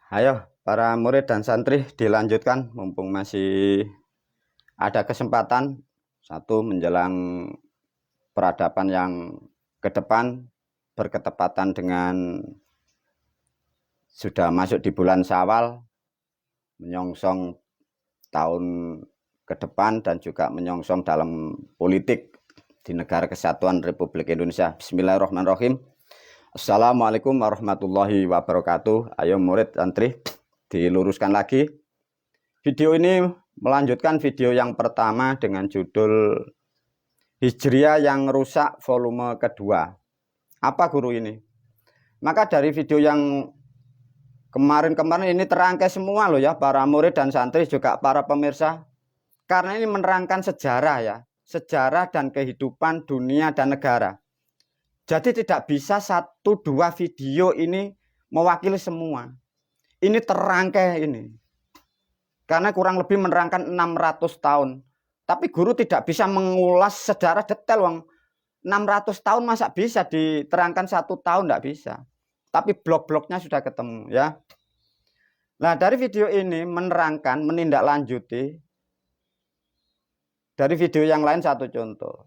Ayo, para murid dan santri dilanjutkan mumpung masih ada kesempatan satu menjelang peradaban yang ke depan berketepatan dengan sudah masuk di bulan Syawal, menyongsong tahun ke depan dan juga menyongsong dalam politik di Negara Kesatuan Republik Indonesia. Bismillahirrahmanirrahim. Assalamualaikum warahmatullahi wabarakatuh. Ayo murid santri diluruskan lagi. Video ini melanjutkan video yang pertama dengan judul Hijriah yang rusak volume kedua. Apa guru ini? Maka dari video yang kemarin ini terangkai semua loh ya, para murid dan santri juga para pemirsa. Karena ini menerangkan sejarah ya, sejarah dan kehidupan dunia dan negara. Jadi tidak bisa 1-2 video ini mewakili semua. Ini terangkai ini. Karena kurang lebih menerangkan 600 tahun. Tapi guru tidak bisa mengulas sejarah detail. Wong 600 tahun masa bisa diterangkan 1 tahun, tidak bisa. Tapi blok-bloknya sudah ketemu ya. Nah, dari video ini menerangkan, menindaklanjuti dari video yang lain satu contoh.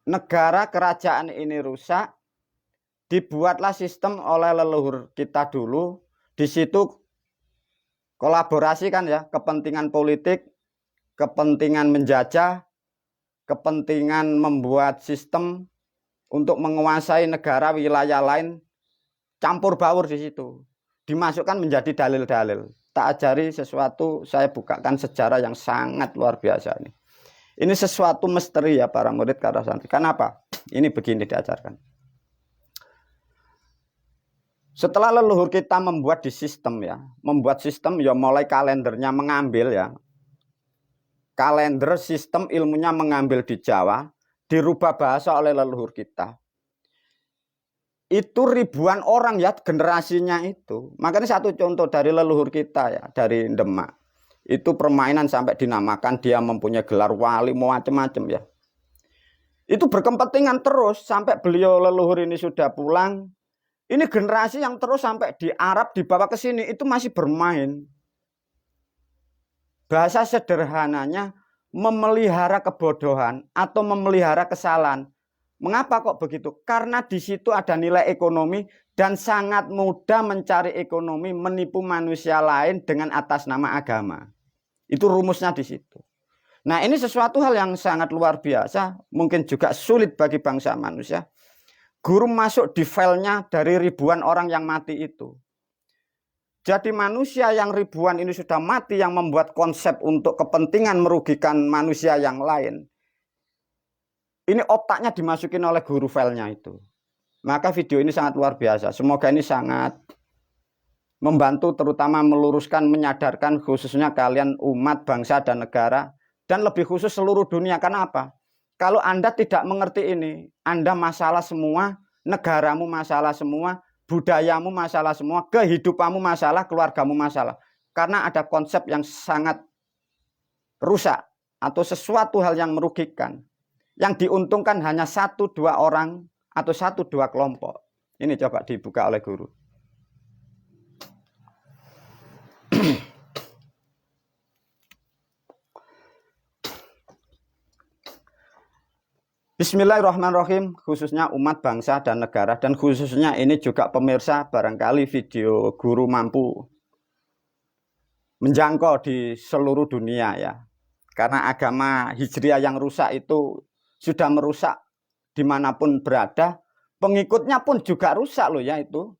Negara kerajaan ini rusak, dibuatlah sistem oleh leluhur kita dulu. Di situ kolaborasi kan ya, kepentingan politik, kepentingan menjajah, kepentingan membuat sistem untuk menguasai negara wilayah lain, campur baur di situ. Dimasukkan menjadi dalil-dalil. Tak ajari sesuatu, saya bukakan sejarah yang sangat luar biasa ini. Ini sesuatu misteri ya para murid para santri. Kenapa? Ini begini diajarkan. Setelah leluhur kita membuat di sistem ya, membuat sistem ya mulai kalendernya mengambil ya. Kalender sistem ilmunya mengambil di Jawa, dirubah bahasa oleh leluhur kita. Itu ribuan orang ya generasinya itu. Makanya satu contoh dari leluhur kita ya, dari Demak. Itu permainan sampai dinamakan dia mempunyai gelar wali macam-macam ya. Itu berkepentingan terus sampai beliau leluhur ini sudah pulang. Ini generasi yang terus sampai di Arab dibawa ke sini itu masih bermain. Bahasa sederhananya memelihara kebodohan atau memelihara kesalahan. Mengapa kok begitu? Karena di situ ada nilai ekonomi dan sangat mudah mencari ekonomi, menipu manusia lain dengan atas nama agama. Itu rumusnya di situ. Nah, ini sesuatu hal yang sangat luar biasa, mungkin juga sulit bagi bangsa manusia. Guru masuk di filenya dari ribuan orang yang mati itu. Jadi manusia yang ribuan ini sudah mati yang membuat konsep untuk kepentingan merugikan manusia yang lain. Ini otaknya dimasukin oleh guru filenya itu. Maka video ini sangat luar biasa. Semoga ini sangat membantu terutama meluruskan, menyadarkan khususnya kalian umat, bangsa, dan negara. Dan lebih khusus seluruh dunia. Kenapa? Kalau Anda tidak mengerti ini, Anda masalah semua, negaramu masalah semua, budayamu masalah semua, kehidupanmu masalah, keluargamu masalah. Karena ada konsep yang sangat rusak atau sesuatu hal yang merugikan. Yang diuntungkan hanya 1-2 orang atau 1-2 kelompok. Ini coba dibuka oleh guru. Bismillahirrahmanirrahim, khususnya umat bangsa dan negara, dan khususnya ini juga pemirsa, barangkali video guru mampu menjangkau di seluruh dunia ya. Karena agama Hijriah yang rusak itu sudah merusak dimanapun berada, pengikutnya pun juga rusak loh ya itu.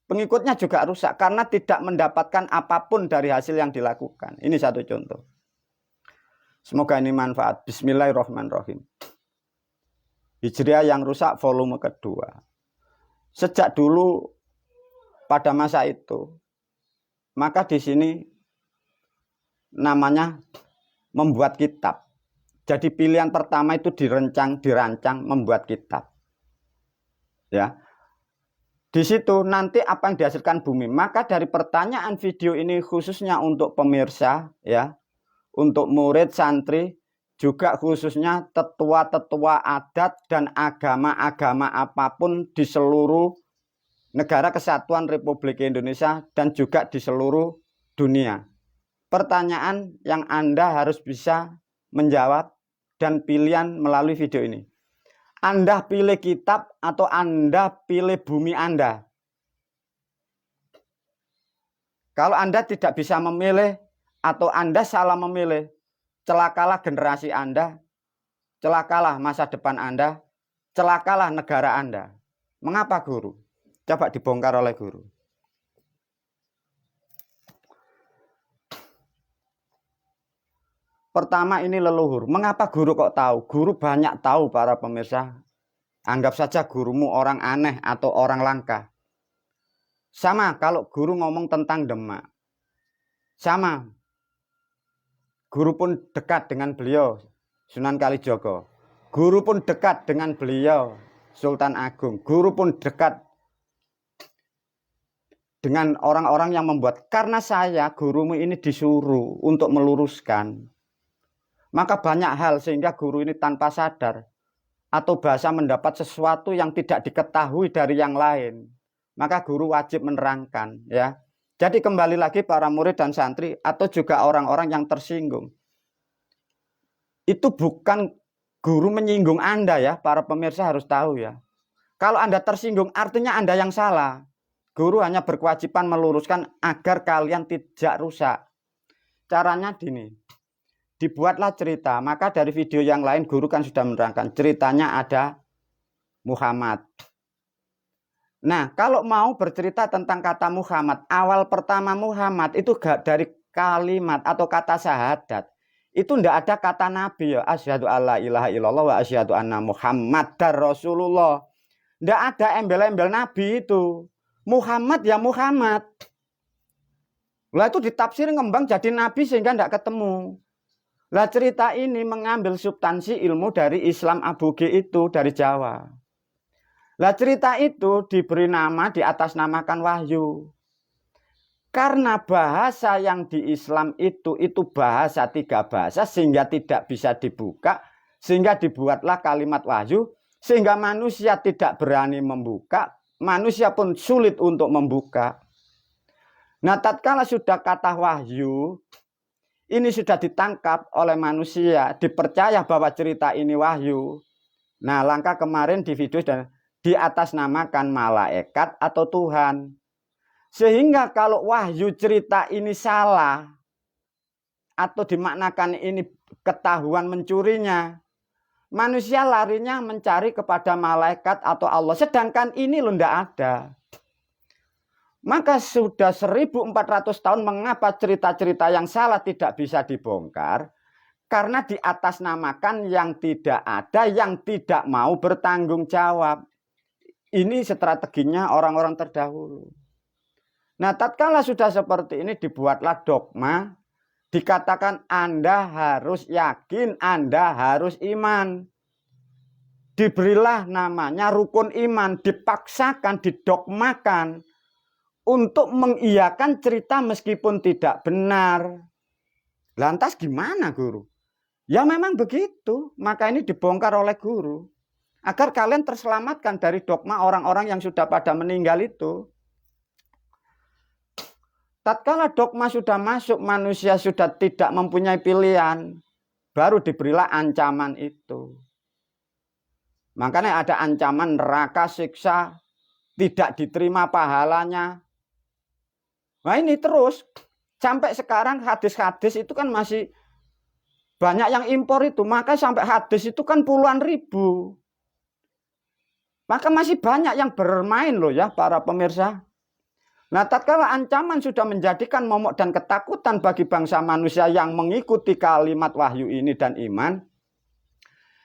Pengikutnya juga rusak karena tidak mendapatkan apapun dari hasil yang dilakukan. Ini satu contoh. Semoga ini manfaat. Bismillahirrahmanirrahim. Hijriah yang rusak volume kedua. Sejak dulu pada masa itu, maka di sini namanya membuat kitab. Jadi pilihan pertama itu dirancang membuat kitab. Ya. Di situ nanti apa yang dihasilkan bumi. Maka dari pertanyaan video ini khususnya untuk pemirsa ya, untuk murid santri, juga khususnya tetua-tetua adat dan agama-agama apapun di seluruh negara kesatuan Republik Indonesia dan juga di seluruh dunia. Pertanyaan yang Anda harus bisa menjawab dan pilihan melalui video ini. Anda pilih kitab atau Anda pilih bumi Anda? Kalau Anda tidak bisa memilih atau Anda salah memilih, celakalah generasi Anda, celakalah masa depan Anda, celakalah negara Anda. Mengapa guru? Coba dibongkar oleh guru. Pertama ini leluhur. Mengapa guru kok tahu? Guru banyak tahu para pemirsa. Anggap saja gurumu orang aneh atau orang langka. Sama kalau guru ngomong tentang Demak. Sama. Guru pun dekat dengan beliau, Sunan Kalijogo. Guru pun dekat dengan beliau, Sultan Agung. Guru pun dekat dengan orang-orang yang membuat. Karena saya, gurumu ini disuruh untuk meluruskan. Maka banyak hal sehingga guru ini tanpa sadar atau bahasa mendapat sesuatu yang tidak diketahui dari yang lain. Maka guru wajib menerangkan, ya. Jadi kembali lagi para murid dan santri atau juga orang-orang yang tersinggung. Itu bukan guru menyinggung Anda ya, para pemirsa harus tahu ya. Kalau Anda tersinggung artinya Anda yang salah. Guru hanya berkewajiban meluruskan agar kalian tidak rusak. Caranya gini. Dibuatlah cerita, maka dari video yang lain guru kan sudah menerangkan. Ceritanya ada Muhammad. Nah, kalau mau bercerita tentang kata Muhammad, awal pertama Muhammad itu gak dari kalimat atau kata syahadat. Itu ndak ada kata Nabi ya. Asyhadu alla ilaha illallah wa asyhadu anna Muhammadar Rasulullah. Ndak ada embel-embel Nabi itu. Muhammad ya Muhammad. Lah itu ditafsir ngembang jadi Nabi sehingga ndak ketemu. Lah cerita ini mengambil substansi ilmu dari Islam Aboge itu dari Jawa. Lah cerita itu diberi nama diatasnamakan wahyu. Karena bahasa yang di Islam itu bahasa 3 bahasa sehingga tidak bisa dibuka. Sehingga dibuatlah kalimat wahyu. Sehingga manusia tidak berani membuka. Manusia pun sulit untuk membuka. Nah tatkala sudah kata wahyu. Ini sudah ditangkap oleh manusia. Dipercaya bahwa cerita ini wahyu. Nah langkah kemarin di video dan diatasnamakan malaikat atau Tuhan. Sehingga kalau wahyu cerita ini salah atau dimaknakan ini ketahuan mencurinya, manusia larinya mencari kepada malaikat atau Allah. Sedangkan ini loh tidak ada. Maka sudah 1400 tahun mengapa cerita-cerita yang salah tidak bisa dibongkar? Karena diatasnamakan yang tidak ada, yang tidak mau bertanggung jawab. Ini strateginya orang-orang terdahulu. Nah, tatkala sudah seperti ini dibuatlah dogma, dikatakan Anda harus yakin, Anda harus iman. Diberilah namanya rukun iman, dipaksakan, didogmakan untuk mengiyakan cerita meskipun tidak benar. Lantas gimana guru? Ya memang begitu, maka ini dibongkar oleh guru. Agar kalian terselamatkan dari dogma orang-orang yang sudah pada meninggal itu. Tatkala dogma sudah masuk, manusia sudah tidak mempunyai pilihan. Baru diberilah ancaman itu. Makanya ada ancaman neraka, siksa, tidak diterima pahalanya. Nah ini terus. Sampai sekarang hadis-hadis itu kan masih banyak yang impor itu. Maka sampai hadis itu kan puluhan ribu. Maka masih banyak yang bermain loh ya para pemirsa. Nah tatkala ancaman sudah menjadikan momok dan ketakutan bagi bangsa manusia yang mengikuti kalimat wahyu ini dan iman.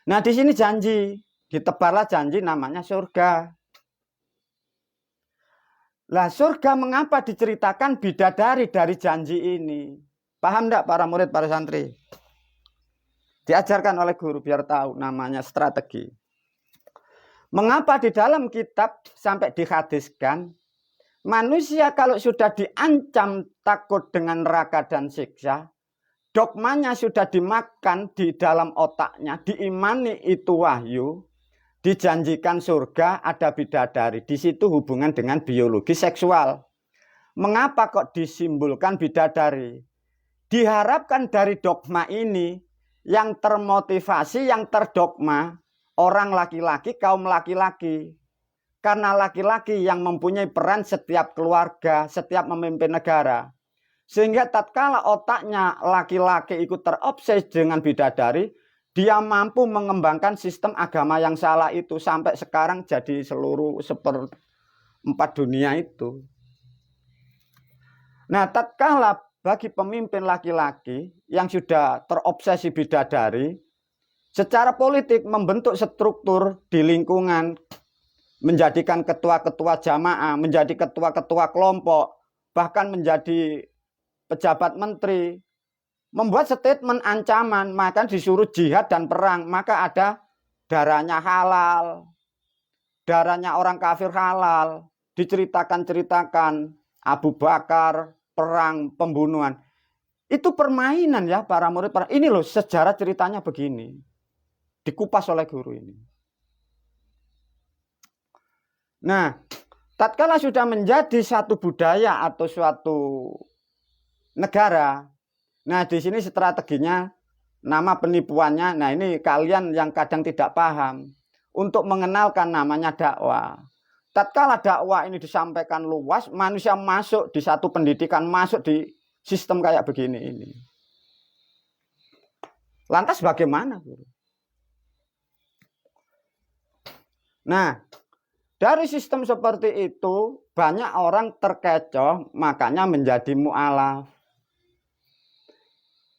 Nah di sini janji, ditebarlah janji namanya surga. Lah surga mengapa diceritakan bidadari dari janji ini? Paham enggak para murid, para santri? Diajarkan oleh guru biar tahu namanya strategi. Mengapa di dalam kitab sampai dihadiskan manusia kalau sudah diancam takut dengan neraka dan siksa, dogmanya sudah dimakan di dalam otaknya, diimani itu wahyu, dijanjikan surga, ada bidadari. Di situ hubungan dengan biologi seksual. Mengapa kok disimbolkan bidadari? Diharapkan dari dogma ini yang termotivasi, yang terdogma orang laki-laki, kaum laki-laki. Karena laki-laki yang mempunyai peran setiap keluarga, setiap memimpin negara. Sehingga tatkala otaknya laki-laki ikut terobses dengan bidadari, dia mampu mengembangkan sistem agama yang salah itu sampai sekarang jadi seluruh seperempat dunia itu. Nah, tatkala bagi pemimpin laki-laki yang sudah terobsesi bidadari, secara politik membentuk struktur di lingkungan, menjadikan ketua-ketua jamaah, menjadi ketua-ketua kelompok, bahkan menjadi pejabat menteri, membuat statement ancaman, maka disuruh jihad dan perang, maka ada darahnya halal, darahnya orang kafir halal, diceritakan Abu Bakar, perang, pembunuhan. Itu permainan ya para murid. Ini loh sejarah ceritanya begini. Dikupas oleh guru ini. Nah, tatkala sudah menjadi satu budaya atau suatu negara, nah di sini strateginya, nama penipuannya, nah ini kalian yang kadang tidak paham, untuk mengenalkan namanya dakwah. Tatkala dakwah ini disampaikan luas, manusia masuk di satu pendidikan, masuk di sistem kayak begini ini. Lantas bagaimana, Guru? Nah, dari sistem seperti itu, banyak orang terkecoh, makanya menjadi mu'alaf.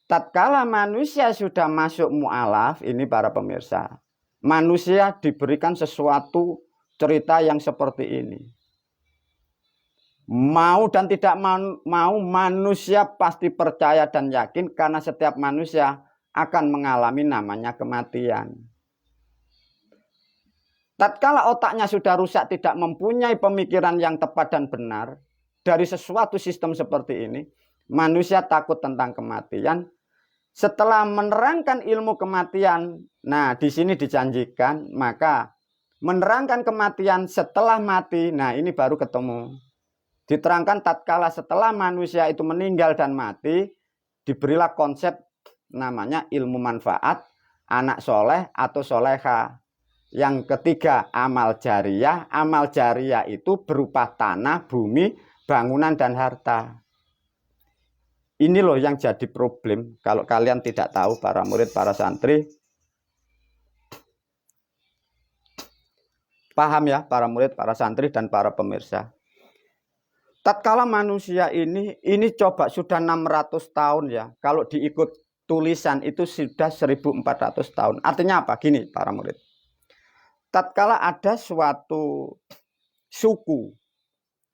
Tatkala manusia sudah masuk mu'alaf, ini para pemirsa, manusia diberikan sesuatu cerita yang seperti ini. Mau dan tidak mau, manusia pasti percaya dan yakin karena setiap manusia akan mengalami namanya kematian. Tatkala otaknya sudah rusak, tidak mempunyai pemikiran yang tepat dan benar dari sesuatu sistem seperti ini, manusia takut tentang kematian. Setelah menerangkan ilmu kematian, nah di sini dijanjikan, maka menerangkan kematian setelah mati, nah ini baru ketemu. Diterangkan tatkala setelah manusia itu meninggal dan mati, diberilah konsep namanya ilmu manfaat, anak soleh atau soleha. Yang ketiga, amal jariyah. Amal jariyah itu berupa tanah, bumi, bangunan, dan harta. Ini loh yang jadi problem. Kalau kalian tidak tahu, para murid, para santri. Paham ya, para murid, para santri, dan para pemirsa. Tatkala manusia ini coba sudah 600 tahun ya. Kalau diikut tulisan itu sudah 1400 tahun. Artinya apa? Gini, para murid. Tatkala ada suatu suku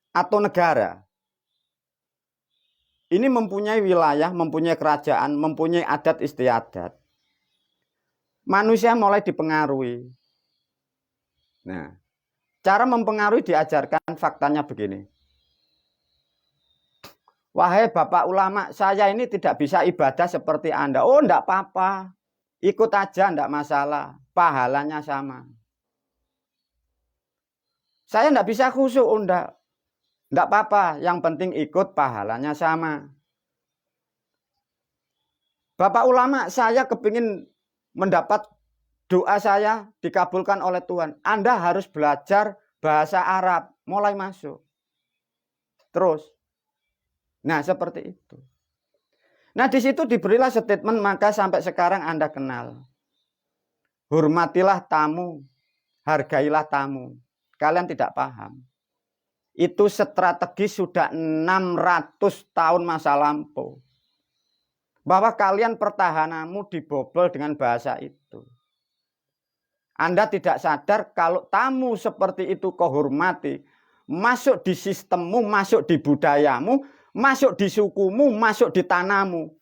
atau negara, ini mempunyai wilayah, mempunyai kerajaan, mempunyai adat istiadat, manusia mulai dipengaruhi. Nah, cara mempengaruhi diajarkan faktanya begini. Wahai bapak ulama, saya ini tidak bisa ibadah seperti Anda. Oh, enggak apa-apa, ikut aja, enggak masalah, pahalanya sama. Saya enggak bisa khusyuk, enggak apa-apa, yang penting ikut, pahalanya sama. Bapak ulama, saya kepingin mendapat doa saya dikabulkan oleh Tuhan. Anda harus belajar bahasa Arab, mulai masuk. Terus. Nah, seperti itu. Nah, di situ diberilah statement, maka sampai sekarang Anda kenal. Hormatilah tamu, hargailah tamu. Kalian tidak paham. Itu strategi sudah 600 tahun masa lampau. Bahwa kalian pertahananmu dibobol dengan bahasa itu. Anda tidak sadar kalau tamu seperti itu kau hormati, masuk di sistemmu, masuk di budayamu, masuk di sukumu, masuk di tanahmu,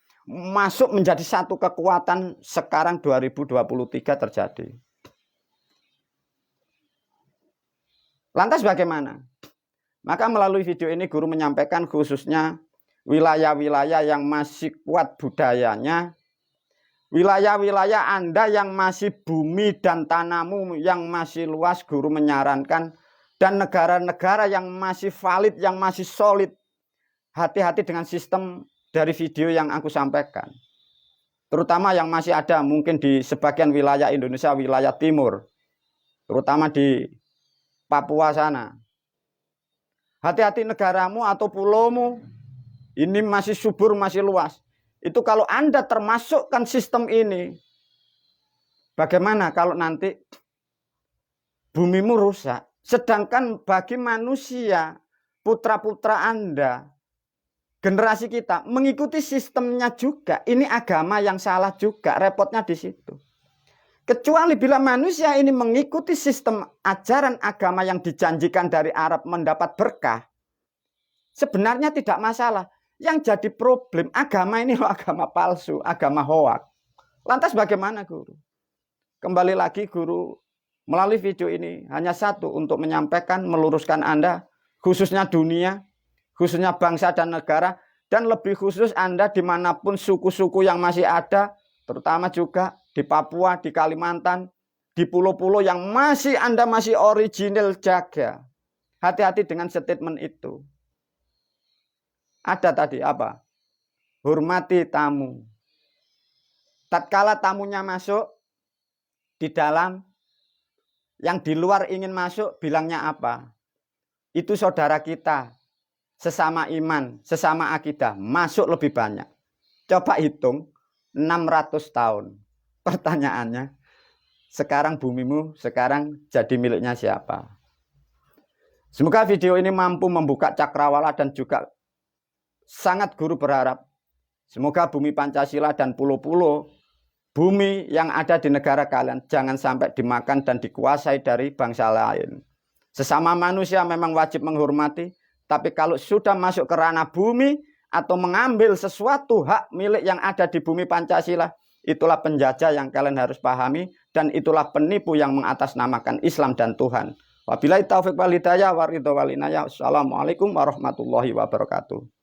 masuk menjadi satu kekuatan. Sekarang 2023 terjadi. Lantas bagaimana? Maka melalui video ini guru menyampaikan khususnya wilayah-wilayah yang masih kuat budayanya, Wilayah-wilayah Anda yang masih bumi dan tanahmu yang masih luas, guru menyarankan, dan negara-negara yang masih valid, yang masih solid, hati-hati dengan sistem dari video yang aku sampaikan. Terutama yang masih ada mungkin di sebagian wilayah Indonesia, wilayah timur, terutama di Papua sana. Hati-hati negaramu atau pulaumu, ini masih subur, masih luas. Itu kalau Anda termasukkan sistem ini, bagaimana kalau nanti bumimu rusak? Sedangkan bagi manusia, putra-putra Anda, generasi kita, mengikuti sistemnya juga. Ini agama yang salah juga, repotnya di situ. Kecuali bila manusia ini mengikuti sistem ajaran agama yang dijanjikan dari Arab mendapat berkah, sebenarnya tidak masalah. Yang jadi problem, agama ini agama palsu, agama hoak. Lantas bagaimana guru? Kembali lagi guru melalui video ini hanya satu untuk menyampaikan, meluruskan Anda, khususnya dunia, khususnya bangsa dan negara, dan lebih khusus Anda dimanapun suku-suku yang masih ada, terutama juga di Papua, di Kalimantan, di pulau-pulau yang masih Anda masih original jaga. Hati-hati dengan statement itu. Ada tadi apa? Hormati tamu. Tatkala tamunya masuk di dalam, yang di luar ingin masuk, bilangnya apa? Itu saudara kita, sesama iman, sesama akidah, masuk lebih banyak. Coba hitung 600 tahun. Pertanyaannya, sekarang bumimu sekarang jadi miliknya siapa? Semoga video ini mampu membuka cakrawala dan juga sangat guru berharap semoga bumi Pancasila dan pulau-pulau bumi yang ada di negara kalian jangan sampai dimakan dan dikuasai dari bangsa lain. Sesama manusia memang wajib menghormati, tapi kalau sudah masuk ke ranah bumi atau mengambil sesuatu hak milik yang ada di bumi Pancasila, itulah penjajah yang kalian harus pahami, dan itulah penipu yang mengatasnamakan Islam dan Tuhan. Wabillahi taufiq wal hidayah wa ridho wal inayah. Assalamualaikum warahmatullahi wabarakatuh.